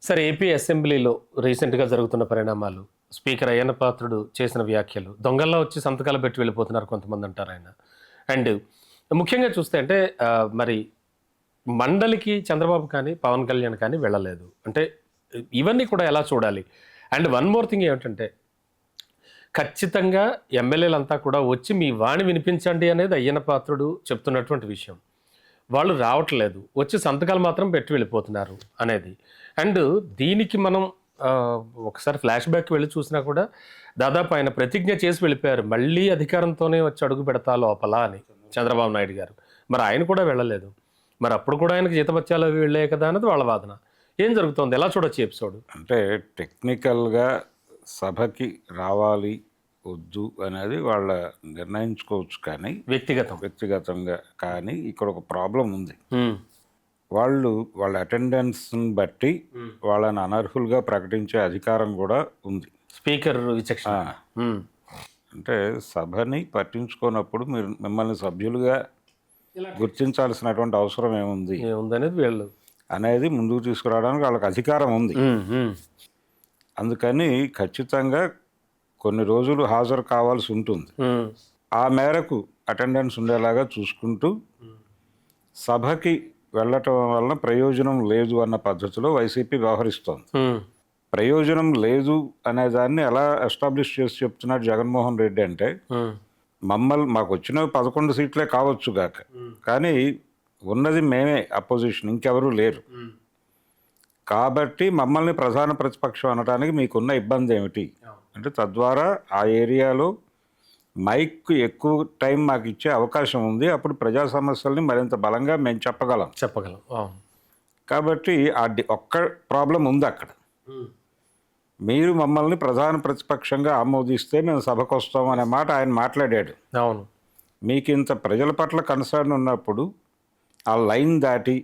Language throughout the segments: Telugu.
సరే ఏపీ అసెంబ్లీలో రీసెంట్‌గా జరుగుతున్న పరిణామాలు, స్పీకర్ అయ్యన్న పాత్రుడు చేసిన వ్యాఖ్యలు, దొంగల్లా వచ్చి సంతకాలు పెట్టి వెళ్ళిపోతున్నారు కొంతమందంటారాయన. అండ్ ముఖ్యంగా చూస్తే అంటే మరి మండలికి చంద్రబాబు కానీ, పవన్ కళ్యాణ్ కానీ వెళ్ళలేదు. అంటే ఇవన్నీ కూడా ఎలా చూడాలి? అండ్ వన్ మోర్ థింగ్ ఏమిటంటే, ఖచ్చితంగా ఎమ్మెల్యేలంతా కూడా వచ్చి మీ వాణి వినిపించండి అనేది అయ్యన్న పాత్రుడు చెప్తున్నటువంటి విషయం. వాళ్ళు రావట్లేదు. వచ్చి సంతకాలు మాత్రం పెట్టి వెళ్ళిపోతున్నారు అనేది. అండ్ దీనికి మనం ఒకసారి ఫ్లాష్ బ్యాక్‌కి వెళ్లి చూసినా కూడా దాదాపు ఆయన ప్రతిజ్ఞ చేసి వెళ్ళిపోయారు. మళ్ళీ అధికారంతోనే వచ్చి అడుగు పెడతా లోపల అని చంద్రబాబు నాయుడు గారు. మరి ఆయన కూడా వెళ్ళలేదు. మరి అప్పుడు కూడా ఆయనకి జీతభత్యాలు అవి వెళ్ళాయి కదా అన్నది వాళ్ళ వాదన. ఏం జరుగుతోంది? ఎలా చూడొచ్చు ఈ ఎపిసోడ్? అంటే టెక్నికల్‌గా సభకి రావాలి, వద్దు అనేది వాళ్ళ నిర్ణయించుకోవచ్చు. కానీ వ్యక్తిగతంగా కానీ ఇక్కడ ఒక ప్రాబ్లం ఉంది. వాళ్ళ అటెండెన్స్ని బట్టి వాళ్ళని అనర్హులుగా ప్రకటించే అధికారం కూడా ఉంది. స్పీకర్ విచక్షణ. అంటే సభని పట్టించుకోనప్పుడు మిమ్మల్ని సభ్యులుగా గుర్తించాల్సినటువంటి అవసరం ఏముంది అనేది ముందుకు తీసుకురావడానికి వాళ్ళకి అధికారం ఉంది. అందుకని ఖచ్చితంగా కొన్ని రోజులు హాజరు కావాల్సి ఉంటుంది. ఆ మేరకు అటెండెన్స్ ఉండేలాగా చూసుకుంటూ సభకి వెళ్ళటం వలన ప్రయోజనం లేదు అన్న పద్ధతిలో వైసీపీ వ్యవహరిస్తోంది. ప్రయోజనం లేదు అనే దాన్ని ఎలా ఎస్టాబ్లిష్ చేసి చెప్తున్నాడు జగన్మోహన్ రెడ్డి అంటే, మాకు వచ్చిన 11 సీట్లే కావచ్చు గాక, కానీ ఉన్నది మేమే అపోజిషన్, ఇంకెవరూ లేరు. కాబట్టి మమ్మల్ని ప్రధాన ప్రతిపక్షం అనడానికి మీకున్న ఇబ్బంది ఏమిటి అంటే, తద్వారా ఆ ఏరియాలో మైక్ ఎక్కువ టైం మాకు ఇచ్చే అవకాశం ఉంది. అప్పుడు ప్రజా సమస్యల్ని మరింత బలంగా మేము చెప్పగలం. కాబట్టి ఒక్క ప్రాబ్లం ఉంది అక్కడ. మీరు మమ్మల్ని ప్రధాన ప్రతిపక్షంగా ఆమోదిస్తే మేము సభకు వస్తాం అనే మాట ఆయన మాట్లాడాడు. అవును. మీకు ఇంత ప్రజల పట్ల కన్సర్న్ ఉన్నప్పుడు ఆ లైన్ దాటి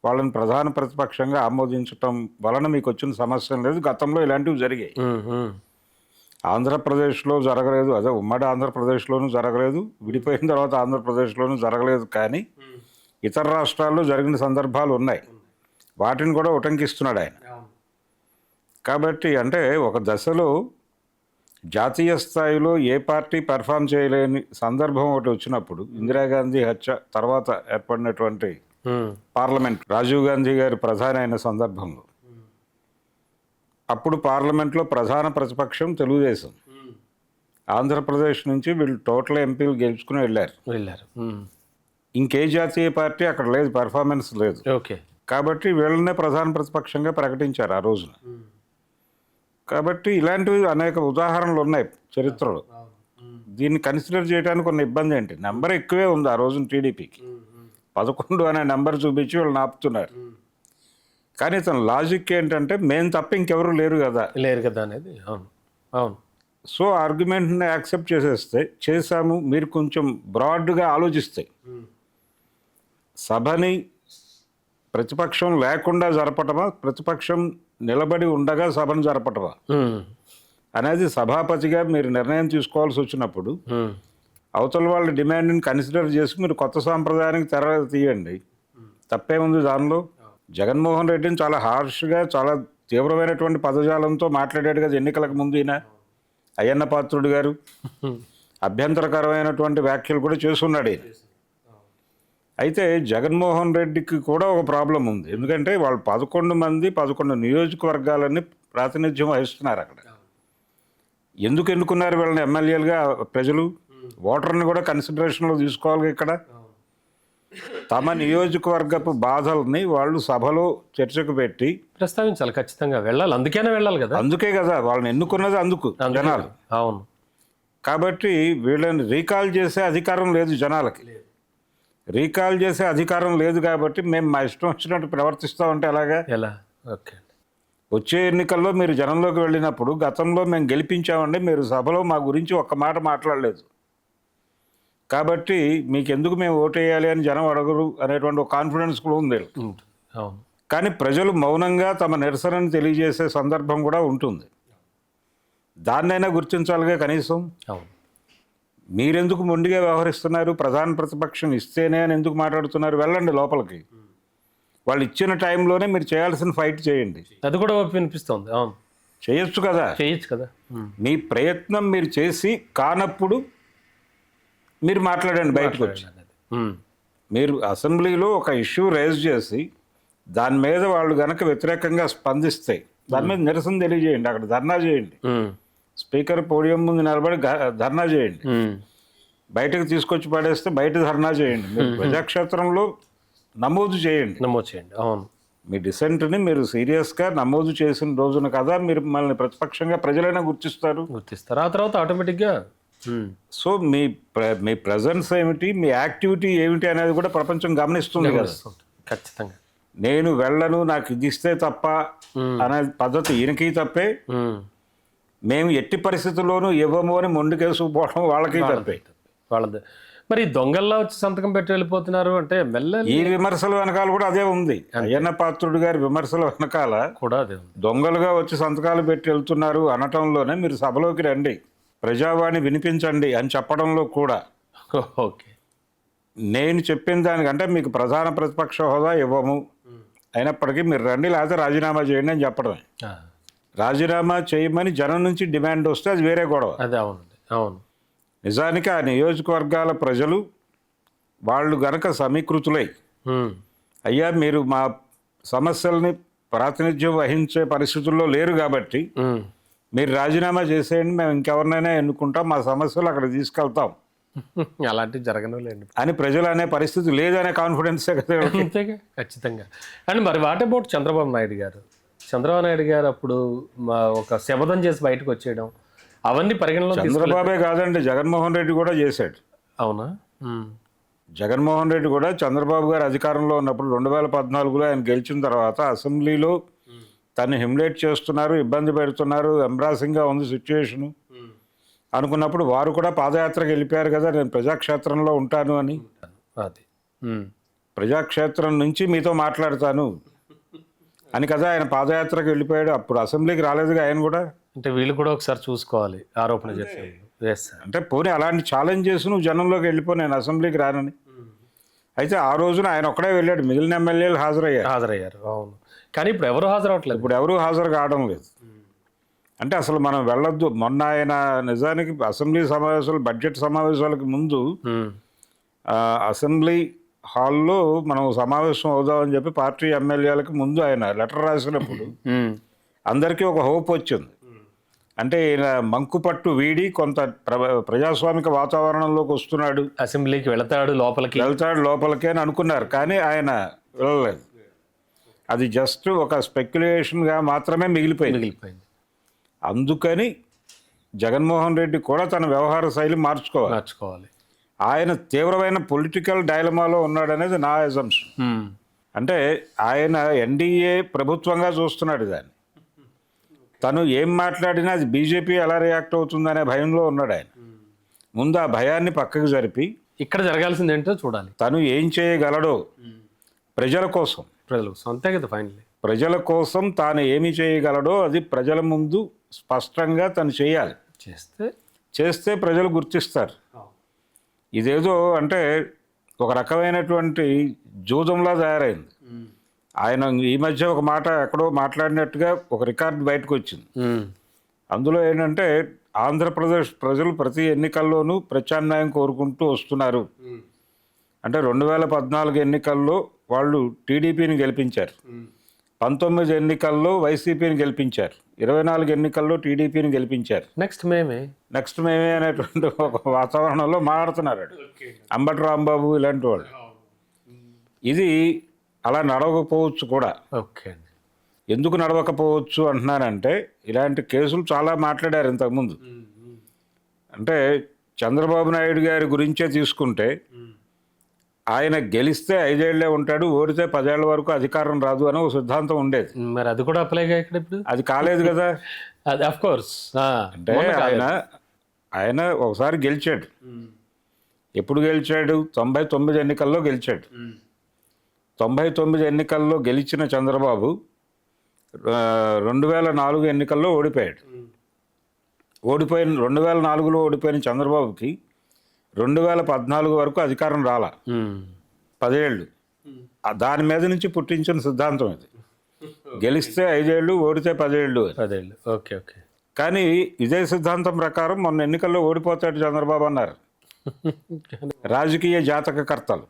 వాళ్ళని ప్రధాన ప్రతిపక్షంగా ఆమోదించటం వలన మీకు వచ్చిన సమస్య లేదు. గతంలో ఇలాంటివి జరిగాయి. ఆంధ్రప్రదేశ్లో జరగలేదు, అదే ఉమ్మడి ఆంధ్రప్రదేశ్లోనూ జరగలేదు, విడిపోయిన తర్వాత ఆంధ్రప్రదేశ్లోనూ జరగలేదు. కానీ ఇతర రాష్ట్రాల్లో జరిగిన సందర్భాలు ఉన్నాయి. వాటిని కూడా ఉటంకిస్తున్నాడు ఆయన. కాబట్టి అంటే ఒక దశలో జాతీయ స్థాయిలో ఏ పార్టీ పెర్ఫామ్ చేయలేని సందర్భం ఒకటి వచ్చినప్పుడు, ఇందిరాగాంధీ హత్య తర్వాత ఏర్పడినటువంటి పార్లమెంట్, రాజీవ్ గాంధీ గారి ప్రధాని అయిన సందర్భంలో, అప్పుడు పార్లమెంట్లో ప్రధాన ప్రతిపక్షం తెలుగుదేశం. ఆంధ్రప్రదేశ్ నుంచి వీళ్ళు టోటల్ ఎంపీలు గెలుచుకుని వెళ్ళారు. ఇంకే జాతీయ పార్టీ అక్కడ లేదు, పెర్ఫార్మెన్స్ లేదు. కాబట్టి వీళ్ళనే ప్రధాన ప్రతిపక్షంగా ప్రకటించారు ఆ రోజున. కాబట్టి ఇలాంటివి అనేక ఉదాహరణలు ఉన్నాయి చరిత్రలో. దీన్ని కన్సిడర్ చేయడానికి కొన్ని ఇబ్బంది ఏంటి, నెంబర్ ఎక్కువే ఉంది ఆ రోజున టీడీపీకి. 11 అనే నెంబర్ చూపించి వీళ్ళు ఆపుతున్నారు. కానీ తన లాజిక్ ఏంటంటే, మేము తప్ప ఇంకెవరు లేరు కదా అనేది. అవును. సో ఆర్గ్యుమెంట్ని యాక్సెప్ట్ చేశాము. మీరు కొంచెం బ్రాడ్గా ఆలోచిస్తే సభని ప్రతిపక్షం లేకుండా జరపటమా, ప్రతిపక్షం నిలబడి ఉండగా సభను జరపటమా అనేది సభాపతిగా మీరు నిర్ణయం తీసుకోవాల్సి వచ్చినప్పుడు, అవతల వాళ్ళ డిమాండ్ని కన్సిడర్ చేసి మీరు కొత్త సాంప్రదాయానికి తెర తీయండి. తప్పేముంది దానిలో? జగన్మోహన్ రెడ్డిని చాలా హార్ష్గా, చాలా తీవ్రమైనటువంటి పదజాలంతో మాట్లాడాడు కదా ఎన్నికలకు ముందు ఈయన అయ్యన్న పాత్రుడు గారు. అభ్యంతరకరమైనటువంటి వ్యాఖ్యలు కూడా చేస్తున్నాడు ఈయన. అయితే జగన్మోహన్ రెడ్డికి కూడా ఒక ప్రాబ్లం ఉంది. ఎందుకంటే వాళ్ళు 11 నియోజకవర్గాలని ప్రాతినిధ్యం వహిస్తున్నారు అక్కడ. ఎందుకు ఎన్నుకున్నారు వీళ్ళని ఎమ్మెల్యేలుగా ప్రజలు? ఓటర్ని కూడా కన్సిడరేషన్లో తీసుకోవాలి. ఇక్కడ తమ నియోజకవర్గపు బాధల్ని వాళ్ళు సభలో చర్చకు పెట్టి ప్రస్తావించాలి. ఖచ్చితంగా వెళ్ళాలి. వెళ్ళాలి కదా. అందుకే కదా వాళ్ళని ఎన్నుకున్నది, అందుకు జనాలు. అవును. కాబట్టి వీళ్ళని రీకాల్ చేసే అధికారం లేదు జనాలకి. రీకాల్ చేసే అధికారం లేదు కాబట్టి మేము మా ఇష్టం వచ్చినట్టు ప్రవర్తిస్తామంటే ఎలా? వచ్చే ఎన్నికల్లో మీరు జనంలోకి వెళ్ళినప్పుడు, గతంలో మేము గెలిపించామండి, మీరు సభలో మా గురించి ఒక్క మాట మాట్లాడలేదు, కాబట్టి మీకెందుకు మేము ఓటేయాలి అని జనం అడగరు అనేటువంటి ఒక కాన్ఫిడెన్స్ కూడా ఉంది. కానీ ప్రజలు మౌనంగా తమ నిరసనని తెలియజేసే సందర్భం కూడా ఉంటుంది. దాన్నైనా గుర్తించాలిగా కనీసం. మీరెందుకు మొండిగా వ్యవహరిస్తున్నారు? ప్రధాన ప్రతిపక్షం ఇస్తేనే అని ఎందుకు మాట్లాడుతున్నారు? వెళ్ళండి లోపలికి. వాళ్ళు ఇచ్చిన టైంలోనే మీరు చేయాల్సిన ఫైట్ చేయండి. అది కూడా వినిపిస్తుంది. అవును, చేయొచ్చు కదా. చేయొచ్చు కదా. మీ ప్రయత్నం మీరు చేసి కానప్పుడు మీరు మాట్లాడండి బయటకు వచ్చి. మీరు అసెంబ్లీలో ఒక ఇష్యూ రేజ్ చేసి దాని మీద వాళ్ళు గనక వ్యతిరేకంగా స్పందిస్తే దాని మీద నిరసన తెలియజేయండి, అక్కడ ధర్నా చేయండి, స్పీకర్ పోడియం ముందు నిలబడి ధర్నా చేయండి. బయటకు తీసుకొచ్చి పడేస్తే బయట ధర్నా చేయండి. మీరు ప్రజాక్షేత్రంలో నమోదు చేయండి. అవును, మీ డిసెంట్ని మీరు సీరియస్గా నమోదు చేసిన రోజున కదా మీరు మనల్ని ప్రతిపక్షంగా ప్రజలైనా గుర్తిస్తారు. ఆ తర్వాత ఆటోమేటిక్గా. సో మీ ప్రజెన్స్ ఏమిటి, మీ యాక్టివిటీ ఏమిటి అనేది కూడా ప్రపంచం గమనిస్తుంది కదా. ఖచ్చితంగా. నేను వెళ్ళను, నాకు ఇది ఇస్తే తప్ప అనే పద్ధతి ఈయనకి తప్పే, మేము ఎట్టి పరిస్థితుల్లోనూ ఇవ్వము అని మొండికేసుకుపోవడం వాళ్ళకి తప్పే. వాళ్ళది. మరి దొంగల్లా వచ్చి సంతకం పెట్టి వెళ్ళిపోతున్నారు అంటే ఈ విమర్శల వెనకాల కూడా అదే ఉంది. అయ్యన్న పాత్రుడు గారి విమర్శల వెనకాల కూడా అదే ఉంది. దొంగలుగా వచ్చి సంతకాలు పెట్టి వెళ్తున్నారు అనటంలోనే మీరు సభలోకి రండి, ప్రజావాణి వినిపించండి అని చెప్పడంలో కూడా ఓకే. నేను చెప్పిన దానికంటే మీకు ప్రధాన ప్రతిపక్ష హోదా ఇవ్వము, అయినప్పటికీ మీరు రండి లేకపోతే రాజీనామా చేయండి అని చెప్పడమే. రాజీనామా చేయమని జనం నుంచి డిమాండ్ వస్తే అది వేరే గొడవ. అదే. అవునండి, అవును. నిజానికి ఆ నియోజకవర్గాల ప్రజలు వాళ్ళు గనక సమీకృతులై అయ్యా మీరు మా సమస్యల్ని ప్రాతినిధ్యం వహించే పరిస్థితుల్లో లేరు కాబట్టి మీరు రాజీనామా చేసేయండి, మేము ఇంకెవరినైనా ఎన్నుకుంటాం, మా సమస్యలు అక్కడ తీసుకెళ్తాం, అలాంటివి జరగనులేండి అని ప్రజలు అనే పరిస్థితి లేదనే కాన్ఫిడెన్సే కదా. అంతేగా, ఖచ్చితంగా. అండ్ మరి వాట్ అబౌట్ చంద్రబాబు నాయుడు గారు? చంద్రబాబు నాయుడు గారు అప్పుడు ఒక శపథం చేసి బయటకు వచ్చేయడం అవన్నీ పరిగణలో. చంద్రబాబే కాదండి, జగన్మోహన్ రెడ్డి కూడా చేశాడు. అవునా? జగన్మోహన్ రెడ్డి కూడా చంద్రబాబు గారు అధికారంలో ఉన్నప్పుడు 2014లో ఆయన గెలిచిన తర్వాత అసెంబ్లీలో తను హిమ్లేట్ చేస్తున్నారు, ఇబ్బంది పెడుతున్నారు, ఎంబ్రాసింగ్గా ఉంది సిచ్యుయేషను అనుకున్నప్పుడు వారు కూడా పాదయాత్రకు వెళ్ళిపోయారు కదా, నేను ప్రజాక్షేత్రంలో ఉంటాను అని. అది ప్రజాక్షేత్రం నుంచి మీతో మాట్లాడతాను అని కదా ఆయన పాదయాత్రకు వెళ్ళిపోయాడు. అప్పుడు అసెంబ్లీకి రాలేదుగా ఆయన కూడా. అంటే వీళ్ళు కూడా ఒకసారి చూసుకోవాలి ఆరోపణ చేసే. అంటే పోనీ అలాంటి ఛాలెంజ్ చేసి నువ్వు జనంలోకి వెళ్ళిపో, నేను అసెంబ్లీకి రానని. అయితే ఆ రోజున ఆయన ఒక్కడే వెళ్ళాడు, మిగిలిన ఎమ్మెల్యేలు హాజరయ్యారు. అవును, కానీ ఇప్పుడు ఎవరు హాజరవట్లేదు. ఇప్పుడు ఎవరు హాజరు కావడం లేదు. అంటే అసలు మనం వెళ్ళొద్దు. మొన్న ఆయన నిజానికి అసెంబ్లీ సమావేశాలు, బడ్జెట్ సమావేశాలకు ముందు అసెంబ్లీ హాల్లో మనం సమావేశం అవుదామని చెప్పి పార్టీ ఎమ్మెల్యేలకు ముందు ఆయన లెటర్ రాసినప్పుడు అందరికీ ఒక హోప్ వచ్చింది. అంటే ఈయన మంకుపట్టు వీడి కొంత ప్రజాస్వామిక వాతావరణంలోకి వస్తున్నాడు, అసెంబ్లీకి వెళ్తాడు లోపలికి అని అనుకున్నారు. కానీ ఆయన వెళ్ళలేదు. అది జస్ట్ ఒక స్పెక్యులేషన్గా మాత్రమే మిగిలిపోయింది. అందుకని జగన్మోహన్ రెడ్డి కూడా తన వ్యవహార శైలి మార్చుకోవాలి. ఆయన తీవ్రమైన పొలిటికల్ డైలమాలో ఉన్నాడనేది నా అజంప్షన్. అంటే ఆయన ఎన్డీఏ ప్రభుత్వంగా చూస్తున్నాడు దాన్ని. తను ఏం మాట్లాడినా అది బీజేపీ ఎలా రియాక్ట్ అవుతుందనే భయంలో ఉన్నాడు ఆయన. ముందు ఆ భయాన్ని పక్కకు జరిపి ఇక్కడ జరగాల్సింది ఏంటో చూడాలి. తను ఏం చేయగలడో ప్రజల కోసం, అంతే కదా ఫైనల్లీ. ప్రజల కోసం తాను ఏమి చేయగలడో అది ప్రజల ముందు స్పష్టంగా తను చేయాలి. చేస్తే ప్రజలు గుర్తిస్తారు. ఇదేదో అంటే ఒక రకమైనటువంటి జూదంలా తయారైంది. ఆయన ఈ మధ్య ఒక మాట ఎక్కడో మాట్లాడినట్టుగా ఒక రికార్డు బయటకు వచ్చింది. అందులో ఏంటంటే ఆంధ్రప్రదేశ్ ప్రజలు ప్రతి ఎన్నికల్లోనూ ప్రత్యామ్నాయం కోరుకుంటూ వస్తున్నారు. అంటే 2014 ఎన్నికల్లో వాళ్ళు టీడీపీని గెలిపించారు, 19 ఎన్నికల్లో వైసీపీని గెలిపించారు, 24 ఎన్నికల్లో టీడీపీని గెలిపించారు. నెక్స్ట్ మేమే అనేటువంటి ఒక వాతావరణంలో మాట్లాడుతున్నారు అంబటి రాంబాబు ఇలాంటి వాళ్ళు. ఇది అలా నడవకపోవచ్చు కూడా. ఎందుకు నడవకపోవచ్చు అంటున్నానంటే ఇలాంటి కేసులు చాలా మాట్లాడారు ఇంతకుముందు. అంటే చంద్రబాబు నాయుడు గారి గురించే తీసుకుంటే ఆయన గెలిస్తే 5 ఏళ్లే ఉంటాడు, ఓడితే 10 ఏళ్ల వరకు అధికారం రాదు అని ఒక సిద్ధాంతం ఉండేది. మరి అది కూడా అప్లైగా ఇక్కడ ఇప్పుడు అది కాలేదు కదా. Of course. అంటే ఆయన ఒకసారి గెలిచాడు. ఎప్పుడు గెలిచాడు? 99 ఎన్నికల్లో గెలిచాడు. 99 ఎన్నికల్లో గెలిచిన చంద్రబాబు 2004 ఎన్నికల్లో ఓడిపోయాడు. 2004లో ఓడిపోయిన చంద్రబాబుకి 2014 వరకు అధికారం రాలా, 10 ఏళ్ళు. దాని మీద నుంచి పుట్టించిన సిద్ధాంతం ఇది. గెలిస్తే 5 ఏళ్ళు, ఓడితే 10 ఏళ్ళు అని. 10 ఏళ్ళు. Okay, okay. కానీ ఇదే సిద్ధాంతం ప్రకారం మొన్న ఎన్నికల్లో ఓడిపోతాడు చంద్రబాబు అన్నారు రాజకీయ జాతకకర్తలు.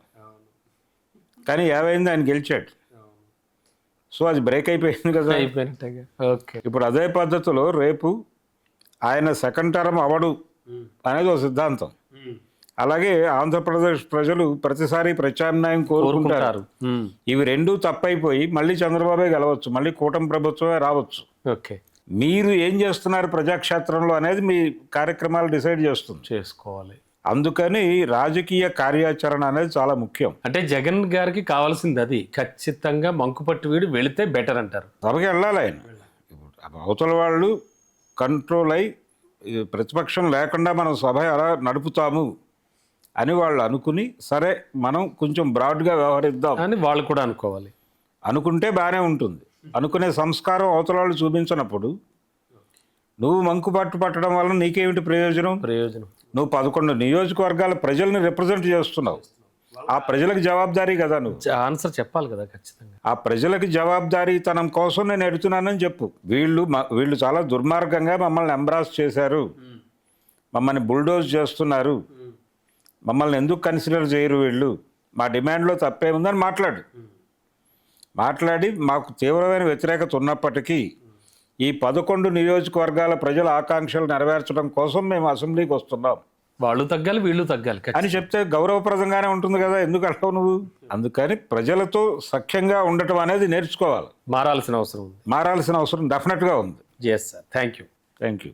కానీ ఏమైంది, ఆయన గెలిచాడు. సో అది బ్రేక్ అయిపోయింది కదా. అయిపోయినట్టుగా. ఓకే. ఇప్పుడు అదే పద్ధతిలో రేపు ఆయన సెకండ్ టర్మ్ అవడు అనేది ఒక సిద్ధాంతం. అలాగే ఆంధ్రప్రదేశ్ ప్రజలు ప్రతిసారి ప్రత్యామ్నాయం కోరుకుంటారు. ఇవి రెండూ తప్పైపోయి మళ్ళీ చంద్రబాబే గెలవచ్చు, మళ్ళీ కూటమి ప్రభుత్వమే రావచ్చు. ఓకే. మీరు ఏం చేస్తున్నారు ప్రజాక్షేత్రంలో అనేది మీ కార్యక్రమాలు డిసైడ్ చేసుకోవాలి. అందుకని రాజకీయ కార్యాచరణ అనేది చాలా ముఖ్యం. అంటే జగన్ గారికి కావాల్సింది అది. ఖచ్చితంగా మంకుపట్టు వీడు వెళితే బెటర్ అంటారు. సభకి వెళ్ళాలి ఆయన. ఇప్పుడు అవతల వాళ్ళు కంట్రోల్ అయి ప్రతిపక్షం లేకుండా మనం సభ ఎలా నడుపుతాము అని వాళ్ళు అనుకుని, సరే మనం కొంచెం బ్రాడ్గా వ్యవహరిద్దాం అని వాళ్ళు కూడా అనుకోవాలి. అనుకుంటే బాగానే ఉంటుంది. అనుకునే సంస్కారం అవతల వాళ్ళు చూపించినప్పుడు నువ్వు మంకుపట్టు పట్టడం వల్ల నీకేమిటి ప్రయోజనం? నువ్వు 11 నియోజకవర్గాల ప్రజల్ని రిప్రజెంట్ చేస్తున్నావు. ఆ ప్రజలకు జవాబుదారీ కదా, నువ్వు ఆన్సర్ చెప్పాలి కదా ఖచ్చితంగా. ఆ ప్రజలకి జవాబుదారీతనం కోసం నేను ఎడుతున్నానని చెప్పు. వీళ్ళు చాలా దుర్మార్గంగా మమ్మల్ని ఎంబ్రాస్ చేశారు, మమ్మల్ని బుల్డోజ్ చేస్తున్నారు, మమ్మల్ని ఎందుకు కన్సిడర్ చేయరు వీళ్ళు, మా డిమాండ్లో తప్పేముందని మాట్లాడి మాకు తీవ్రమైన వ్యతిరేకత ఉన్నప్పటికీ ఈ 11 నియోజకవర్గాల ప్రజల ఆకాంక్షలు నెరవేర్చడం కోసం మేము అసెంబ్లీకి వస్తున్నాం, వాళ్ళు తగ్గాలి వీళ్ళు తగ్గాలి అని చెప్తే గౌరవప్రదంగానే ఉంటుంది కదా. ఎందుకు అంటావు నువ్వు? అందుకని ప్రజలతో సఖ్యంగా ఉండటం అనేది నేర్చుకోవాలి. మారాల్సిన అవసరం డెఫినెట్గా ఉంది. Yes sir. Thank you.